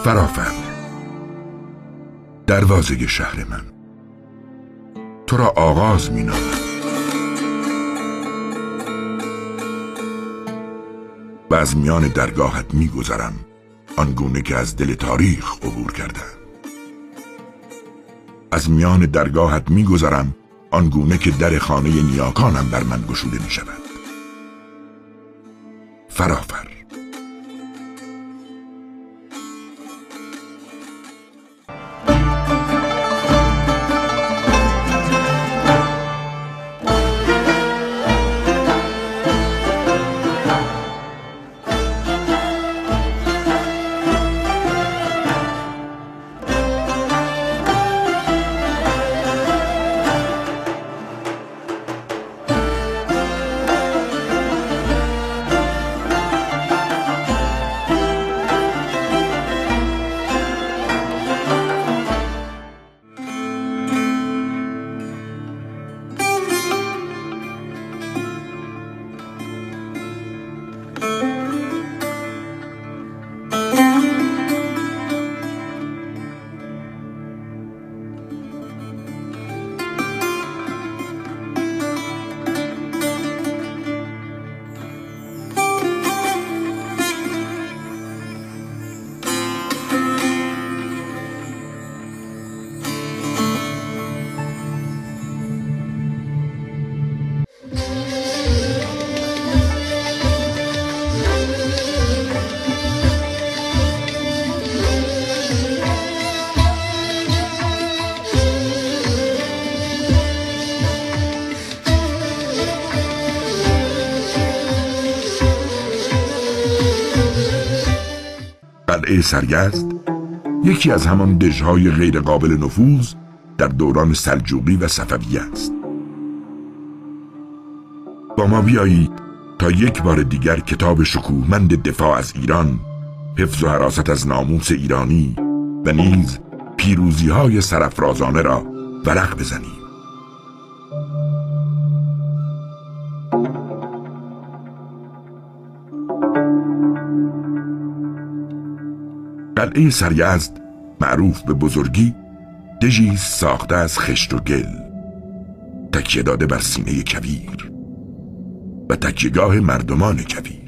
فرافر، دروازه شهر من، تو را آغاز می نامم و از میان درگاهت می گذرم، آنگونه که از دل تاریخ عبور کردم. از میان درگاهت می گذرم، آنگونه که در خانه نیاکانم بر من گشوده می شود. فرافر. قلعه سرگزد یکی از همان دژهای غیر قابل نفوذ در دوران سلجوقی و صفویه است. با ما بیایید تا یک بار دیگر کتاب شکوهمند دفاع از ایران، حفظ و حراست از ناموس ایرانی و نیز پیروزی‌های سرافرازانه را ورق بزنیم. قلعه سرگزد معروف به بزرگی دژی ساخته از خشت و گل، تکیه داده بر سینه کویر و تکیهگاه مردمان کویر.